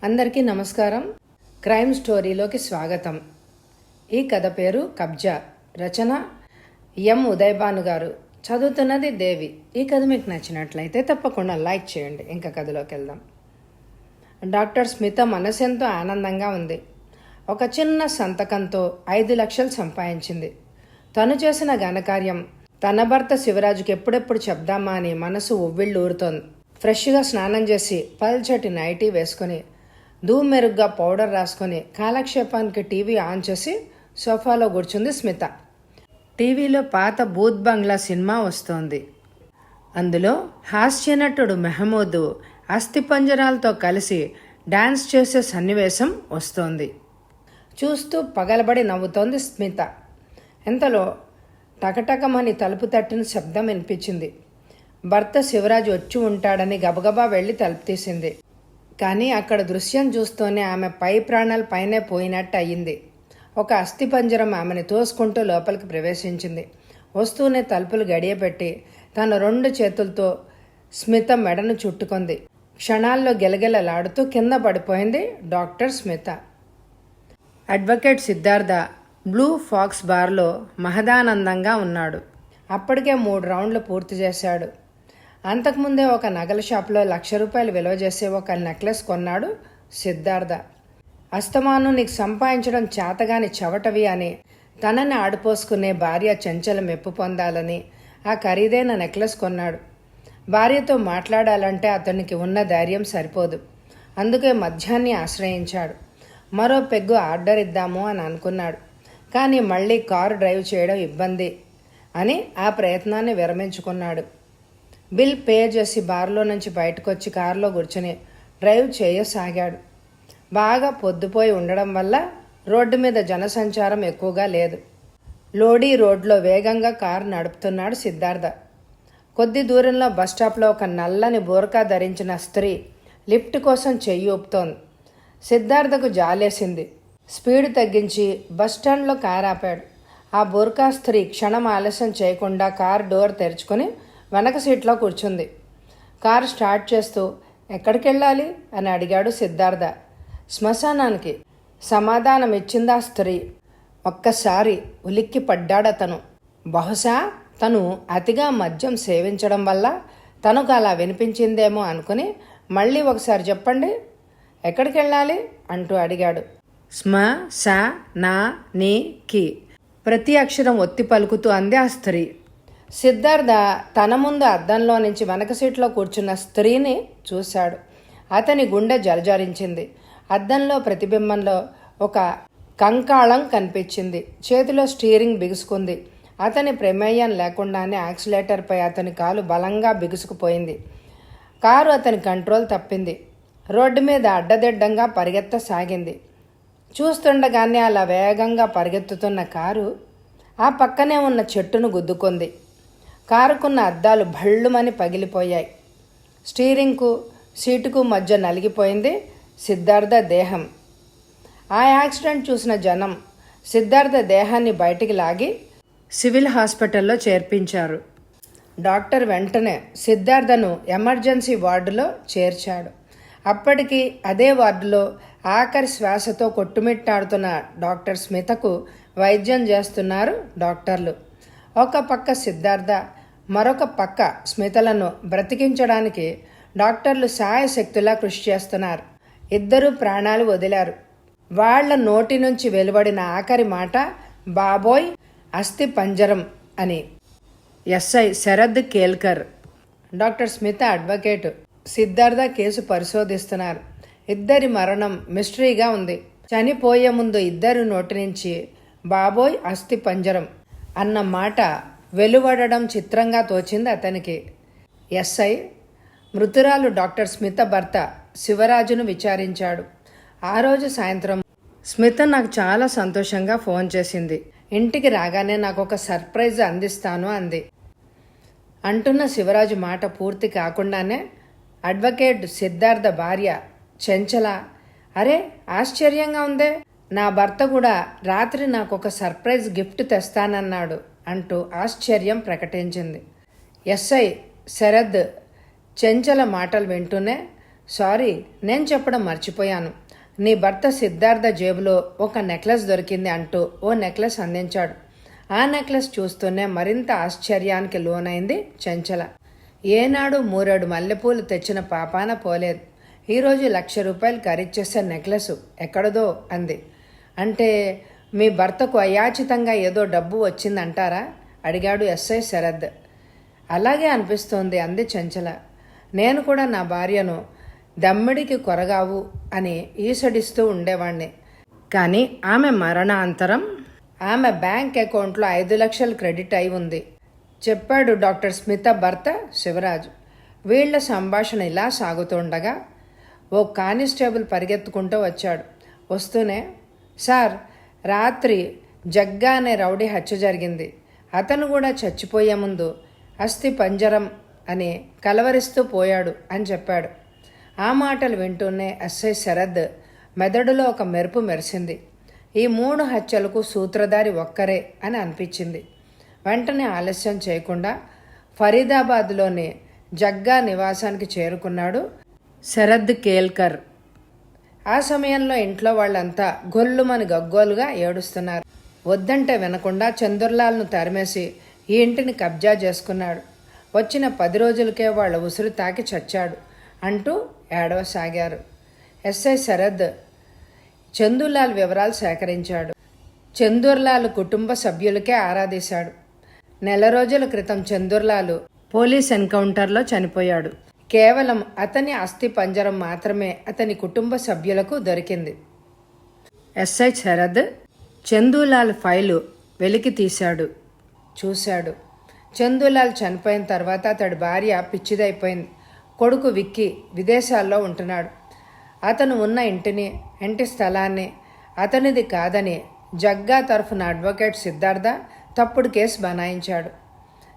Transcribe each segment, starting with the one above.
అందరికీ నమస్కారం. క్రైమ్ స్టోరీలోకి స్వాగతం. ఈ కథ పేరు కబ్జా. రచన ఎం ఉదయభాను గారు. చదువుతున్నది దేవి. ఈ కథ మీకు నచ్చినట్లయితే తప్పకుండా లైక్ చేయండి. ఇంకా కథలోకి వెళ్దాం. డాక్టర్ స్మిత మనసెంతో ఆనందంగా ఉంది. ఒక చిన్న సంతకంతో 5 లక్షలు సంపాదించింది. తను చేసిన ఘనకార్యం తన భర్త శివరాజుకి ఎప్పుడెప్పుడు చెప్దామా అని మనసు ఉవ్విళ్ళూరుతోంది. ఫ్రెష్గా స్నానం చేసి పల్చటి నైటీ వేసుకొని మెరుగ్గా పౌడర్ రాసుకొని కాలక్షేపానికి టీవీ ఆన్ చేసి సోఫాలో కూర్చుంది స్మిత. టీవీలో పాత భూత్ బంగ్లా సినిమా వస్తోంది. అందులో హాస్యనటుడు మెహమూద్ అస్థిపంజరాలతో కలిసి డాన్స్ చేసే సన్నివేశం వస్తోంది. చూస్తూ పగలబడి నవ్వుతోంది స్మిత. ఇంతలో టకటకమని తలుపు తట్టిన శబ్దం వినిపించింది. భర్త శివరాజు వచ్చి ఉంటాడని గబగబా వెళ్లి తలుపు తీసింది. కానీ అక్కడ దృశ్యం చూస్తూనే ఆమె పై ప్రాణాలు పైనే పోయినట్టు అయ్యింది. ఒక అస్థిపంజరం ఆమెను తోసుకుంటూ లోపలికి ప్రవేశించింది. వస్తూనే తలుపులు గడియపెట్టి తన 2 చేతులతో స్మిత మెడను చుట్టుకుంది. క్షణాల్లో గెలగెలలాడుతూ కింద పడిపోయింది doctor Smitha. Advocate Siddhartha Blue Fox బార్లో మహదానందంగా ఉన్నాడు. అప్పటికే 3 రౌండ్లు పూర్తి చేశాడు. అంతకుముందే ఒక నగల షాప్లో ₹1,00,000 విలువ చేసే ఒక నెక్లెస్ కొన్నాడు సిద్ధార్థ. అస్తమాను నీకు సంపాదించడం చేతగాని చవటవి అని తనని ఆడిపోసుకునే భార్య చెంచల మెప్పు పొందాలని ఆ ఖరీదైన నెక్లెస్ కొన్నాడు. భార్యతో మాట్లాడాలంటే అతనికి ఉన్న ధైర్యం సరిపోదు. అందుకే మద్యాన్ని ఆశ్రయించాడు. మరో పెగ్గు ఆర్డర్ ఇద్దాము అని అనుకున్నాడు. కానీ మళ్ళీ కారు డ్రైవ్ చేయడం ఇబ్బంది అని ఆ ప్రయత్నాన్ని విరమించుకున్నాడు. బిల్ పే చేసి బార్లో నుంచి బయటకు వచ్చి కారులో కూర్చొని డ్రైవ్ చేయసాగాడు. బాగా పొద్దుపోయి ఉండడం వల్ల రోడ్డు మీద జనసంచారం ఎక్కువగా లేదు. లోడీ రోడ్లో వేగంగా కారు నడుపుతున్నాడు సిద్ధార్థ. కొద్ది దూరంలో బస్టాప్లో ఒక నల్లని బోర్కా ధరించిన స్త్రీ లిఫ్ట్ కోసం చెయ్యి ఊపుతోంది. సిద్ధార్థకు జాలేసింది. స్పీడ్ తగ్గించి బస్టాండ్లో కారు ఆపాడు. ఆ బోర్కా స్త్రీ క్షణం ఆలస్యం చేయకుండా కారు డోర్ తెరుచుకొని వెనక సీట్లో కూర్చుంది. కారు స్టార్ట్ చేస్తూ ఎక్కడికి వెళ్ళాలి అని అడిగాడు సిద్ధార్థ. శ్మశానానికి సమాధానం ఇచ్చిందా స్త్రీ. ఒక్కసారి ఉలిక్కి పడ్డాడతను. బహుశా తను అతిగా మద్యం సేవించడం వల్ల తనకు అలా వినిపించిందేమో అనుకుని మళ్ళీ ఒకసారి చెప్పండి, ఎక్కడికి వెళ్ళాలి అంటూ అడిగాడు. శ్మశానానికి ప్రతి అక్షరం ఒత్తి పలుకుతూ అంది ఆ స్త్రీ. సిద్ధార్థ తన ముందు అద్దంలో నుంచి వెనక సీట్లో కూర్చున్న స్త్రీని చూశాడు. అతని గుండె జలజరించింది. అద్దంలో ప్రతిబింబంలో ఒక కంకాళం కనిపించింది. చేతిలో స్టీరింగ్ బిగుసుకుంది. అతని ప్రమేయం లేకుండానే యాక్సిలేటర్పై అతని కాలు బలంగా బిగుసుకుపోయింది. కారు అతని కంట్రోల్ తప్పింది. రోడ్డు మీద అడ్డదిడ్డంగా పరిగెత్తసాగింది. చూస్తుండగానే అలా వేగంగా పరిగెత్తుతున్న కారు ఆ పక్కనే ఉన్న చెట్టును గుద్దుకుంది. కారుకున్న అద్దాలు భళ్ళుమని పగిలిపోయాయి. స్టీరింగ్కు సీటుకు మధ్య నలిగిపోయింది సిద్ధార్థ దేహం. ఆ యాక్సిడెంట్ చూసిన జనం సిద్ధార్థ దేహాన్ని బయటికి లాగి సివిల్ హాస్పిటల్లో చేర్పించారు. డాక్టర్ వెంటనే సిద్ధార్థను ఎమర్జెన్సీ వార్డులో చేర్చాడు. అప్పటికి అదే వార్డులో ఆఖరి శ్వాసతో కొట్టుమిట్టాడుతున్న డాక్టర్ స్మితకు వైద్యం చేస్తున్నారు డాక్టర్లు. ఒక పక్క సిద్ధార్థ, మరొక పక్క స్మితలను బ్రతికించడానికి డాక్టర్లు శాయశక్తులా కృషి చేస్తున్నారు. ఇద్దరూ ప్రాణాలు వదిలారు. వాళ్ల నోటి నుంచి వెలువడిన ఆఖరి మాట బాబోయ్ అస్థి పంజరం అని. SI Sharad Kelkar, doctor Smitha advocate, Siddharth case పరిశోధిస్తున్నారు. ఇద్దరి మరణం మిస్టరీగా ఉంది. చనిపోయే ముందు ఇద్దరు నోటి నుంచి బాబోయ్ అస్థి పంజరం అన్న మాట వెలువడడం చిత్రంగా తోచింది అతనికి. ఎస్ఐ మృతురాలు డాక్టర్ స్మిత భర్త శివరాజును విచారించాడు. ఆ రోజు సాయంత్రం స్మిత నాకు చాలా సంతోషంగా ఫోన్ చేసింది. ఇంటికి రాగానే నాకు ఒక సర్ప్రైజ్ అందిస్తాను అంది. అంటున్న శివరాజు మాట పూర్తి కాకుండానే అడ్వకేట్ సిద్ధార్థ భార్య చెంచల, అరే ఆశ్చర్యంగా ఉందే, నా భర్త కూడా రాత్రి నాకు ఒక సర్ప్రైజ్ గిఫ్ట్ తెస్తానన్నాడు అంటూ ఆశ్చర్యం ప్రకటించింది. ఎస్ఐ శరద్ చెంచల మాటలు వింటూనే సారీ, నేను చెప్పడం మర్చిపోయాను. నీ భర్త సిద్ధార్థ జేబులో ఒక నెక్లెస్ దొరికింది అంటూ ఓ నెక్లెస్ అందించాడు. ఆ నెక్లెస్ చూస్తూనే మరింత ఆశ్చర్యానికి లోనైంది చెంచల. ఏనాడు 3 మల్లెపూలు తెచ్చిన పాపాన పోలేదు. ఈరోజు ₹1,00,000 ఖరీచేసే నెక్లెస్ ఎక్కడదో అంది. అంటే మీ భర్తకు అయాచితంగా ఏదో డబ్బు వచ్చిందంటారా? అడిగాడు ఎస్ఐ శరద్. అలాగే అనిపిస్తోంది అంది చెంచల. నేను కూడా నా భార్యను దమ్మిడికి కొరగావు అని ఈసడిస్తూ ఉండేవాణ్ణి. కానీ ఆమె మరణాంతరం ఆమె బ్యాంక్ అకౌంట్లో 5 లక్షలు క్రెడిట్ అయి ఉంది, చెప్పాడు డాక్టర్ స్మిత భర్త శివరాజు. వీళ్ల సంభాషణ ఇలా సాగుతుండగా ఓ కానిస్టేబుల్ పరిగెత్తుకుంటూ వచ్చాడు. వస్తూనే, సార్, రాత్రి జగ్గా అనే రౌడీ హత్య జరిగింది. అతను కూడా చచ్చిపోయే ముందు అస్థి పంజరం అని కలవరిస్తూ పోయాడు అని చెప్పాడు. ఆ మాటలు వింటూనే ఎస్ఐ శరద్ మెదడులో ఒక మెరుపు మెరిసింది. ఈ 3 హత్యలకు సూత్రధారి ఒక్కరే అని అనిపించింది. వెంటనే ఆలస్యం చేయకుండా ఫరీదాబాద్లోని జగ్గా నివాసానికి చేరుకున్నాడు శరద్ కేల్కర్. ఆ సమయంలో ఇంట్లో వాళ్ళంతా గొల్లుమని గగ్గోలుగా ఏడుస్తున్నారు. వద్దంటే వినకుండా చందుర్లాల్ను తరిమేసి ఈ ఇంటిని కబ్జా చేసుకున్నాడు. వచ్చిన 10 రోజులకే వాళ్ళ ఉసురు తాకి చచ్చాడు అంటూ ఏడవసాగారు. ఎస్ఐ శరద్ చందులాల్ వివరాలు సేకరించాడు. చందూర్లాల్ కుటుంబ సభ్యులకే ఆరాధీశాడు. 4 రోజుల క్రితం చందూర్లాల్ పోలీస్ ఎన్కౌంటర్లో చనిపోయాడు. కేవలం అతని అస్థి పంజరం మాత్రమే అతని కుటుంబ సభ్యులకు దొరికింది. ఎస్ఐ శరద్ చందూలాల్ ఫైలు వెలికి తీశాడు, చూశాడు. చందూలాల్ చనిపోయిన తర్వాత అతడి భార్య పిచ్చిదైపోయింది. కొడుకు విక్కీ విదేశాల్లో ఉంటున్నాడు. అతను ఉన్న ఇంటి స్థలాన్ని అతనిది కాదని జగ్గా తరఫున అడ్వకేట్ సిద్ధార్థ తప్పుడు కేసు బనాయించాడు.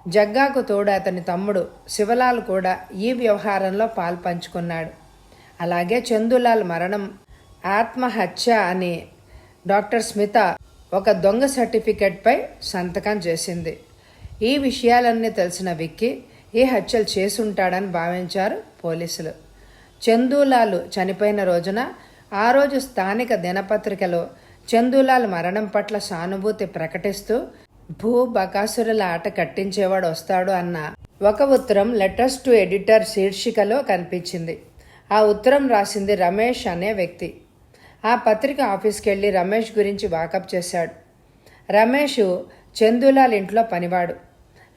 జగ్గాకు తోడు అతని తమ్ముడు శివలాల్ కూడా ఈ వ్యవహారంలో పాల్పంచుకున్నాడు. అలాగే చందులాల్ మరణం ఆత్మహత్య అని డాక్టర్ స్మిత ఒక దొంగ సర్టిఫికెట్పై సంతకం చేసింది. ఈ విషయాలన్నీ తెలిసిన విక్కీ ఈ హత్యలు చేసుంటాడని భావించారు పోలీసులు. చందూలాల్ చనిపోయిన రోజున ఆ రోజు స్థానిక దినపత్రికలో చందూలాల్ మరణం పట్ల సానుభూతి ప్రకటిస్తూ బకాసురుల ఆట కట్టించేవాడు వస్తాడు అన్న ఒక ఉత్తరం లెటర్స్ టు ఎడిటర్ శీర్షికలో కనిపించింది. ఆ ఉత్తరం రాసింది రమేష్ అనే వ్యక్తి. ఆ పత్రిక ఆఫీస్కి వెళ్ళి రమేష్ గురించి వాకప్ చేశాడు. రమేష్ చందూలాల్ ఇంట్లో పనివాడు.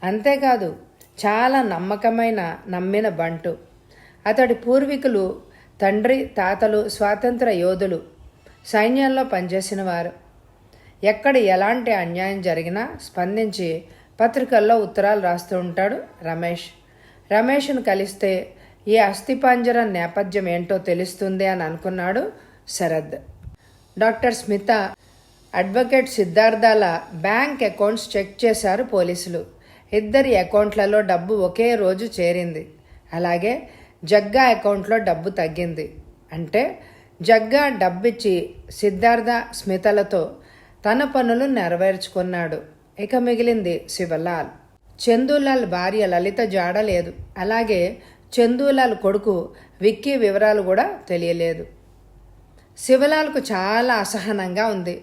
అంతేకాదు చాలా నమ్మిన బంటు. అతడి పూర్వీకులు తండ్రి తాతలు స్వాతంత్ర యోధులు, సైన్యంలో పనిచేసిన వారు. ఎక్కడ ఎలాంటి అన్యాయం జరిగినా స్పందించి పత్రికల్లో ఉత్తరాలు రాస్తూ ఉంటాడు రమేష్. రమేష్ను కలిస్తే ఈ అస్థిపంజరం నేపథ్యం ఏంటో తెలుస్తుంది అని అనుకున్నాడు శరద్. డాక్టర్ స్మిత, అడ్వకేట్ సిద్ధార్థాల బ్యాంక్ అకౌంట్స్ చెక్ చేశారు పోలీసులు. ఇద్దరి అకౌంట్లలో డబ్బు ఒకే రోజు చేరింది. అలాగే జగ్గా అకౌంట్లో డబ్బు తగ్గింది. అంటే జగ్గా డబ్బిచ్చి సిద్ధార్థ స్మితలతో తన పనులు నెరవేర్చుకున్నాడు. ఇక మిగిలింది శివలాల్. చందూలాల్ భార్య లలిత జాడ లేదు. అలాగే చందూలాల్ కొడుకు విక్కీ వివరాలు కూడా తెలియలేదు. శివలాల్కు చాలా అసహనంగా ఉంది.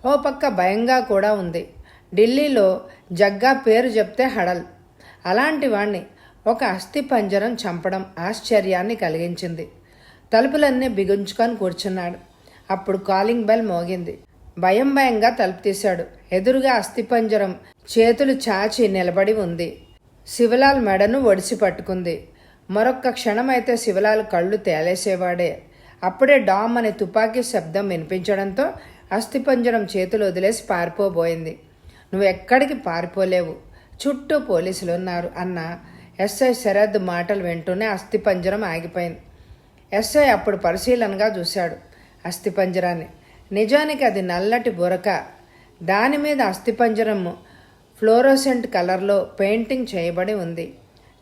ఓ పక్క భయంగా కూడా ఉంది. ఢిల్లీలో జగ్గా పేరు చెప్తే హడల్. అలాంటి వాణ్ణి ఒక అస్థిపంజరం చంపడం ఆశ్చర్యాన్ని కలిగించింది. తలుపులన్నీ బిగుంచుకొని కూర్చున్నాడు. అప్పుడు కాలింగ్ బెల్ మోగింది. భయంగా తలుపు తీశాడు. ఎదురుగా అస్థిపంజరం చేతులు చాచి నిలబడి ఉంది. శివలాల్ మెడను ఒడిసి పట్టుకుంది. మరొక్క క్షణమైతే శివలాల్ కళ్ళు తేలేసేవాడే. అప్పుడే డామ్ అనే తుపాకీ శబ్దం వినిపించడంతో అస్థిపంజరం చేతులు వదిలేసి పారిపోబోయింది. నువ్వు ఎక్కడికి పారిపోలేవు, చుట్టూ పోలీసులు ఉన్నారు అన్న ఎస్ఐ శరద్ మాటలు వింటూనే అస్థిపంజరం ఆగిపోయింది. ఎస్ఐ అప్పుడు పరిశీలనగా చూశాడు అస్థిపంజరాన్ని. నిజానికి అది నల్లటి బురక. దాని మీద అస్థిపంజరం ఫ్లోరోసెంట్ కలర్లో పెయింటింగ్ చేయబడి ఉంది.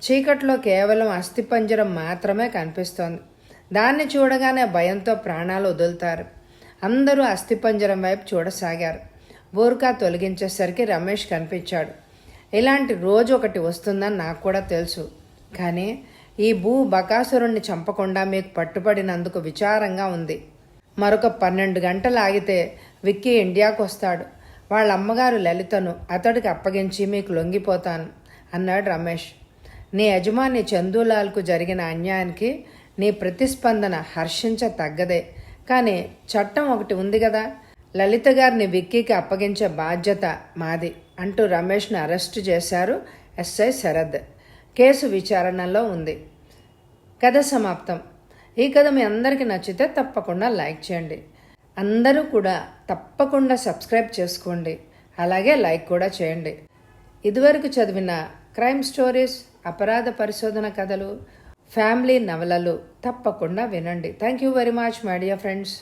చీకట్లో కేవలం అస్థిపంజరం మాత్రమే కనిపిస్తోంది. దాన్ని చూడగానే భయంతో ప్రాణాలు వదులుతారు. అందరూ అస్థిపంజరం వైపు చూడసాగారు. బూర్కా తొలగించేసరికి రమేష్ కనిపించాడు. ఇలాంటి రోజు ఒకటి వస్తుందని నాకు కూడా తెలుసు, కానీ ఈ బకాసురుణ్ణి చంపకుండా మీకు పట్టుబడినందుకు విచారంగా ఉంది. మరొక 12 గంటలు ఆగితే విక్కీ ఇండియాకు వస్తాడు. వాళ్ళ అమ్మగారు లలితను అతడికి అప్పగించి మీకు లొంగిపోతాను అన్నాడు రమేష్. నీ యజమాని చందూలాల్కు జరిగిన అన్యాయానికి నీ ప్రతిస్పందన హర్షించ తగ్గదే. కానీ చట్టం ఒకటి ఉంది కదా, లలిత గారిని విక్కీకి అప్పగించే బాధ్యత మాది అంటూ రమేష్ను అరెస్టు చేశారు ఎస్ఐ శరద్. కేసు విచారణలో ఉంది. కథ సమాప్తం. ఈ కథ మీ అందరికీ నచ్చితే తప్పకుండా లైక్ చేయండి. అందరూ కూడా తప్పకుండా సబ్స్క్రైబ్ చేసుకోండి. అలాగే లైక్ కూడా చేయండి. ఇదివరకు చదివిన క్రైమ్ స్టోరీస్, అపరాధ పరిశోధన కథలు, ఫ్యామిలీ నవలలు తప్పకుండా వినండి. Thank you very much my dear friends.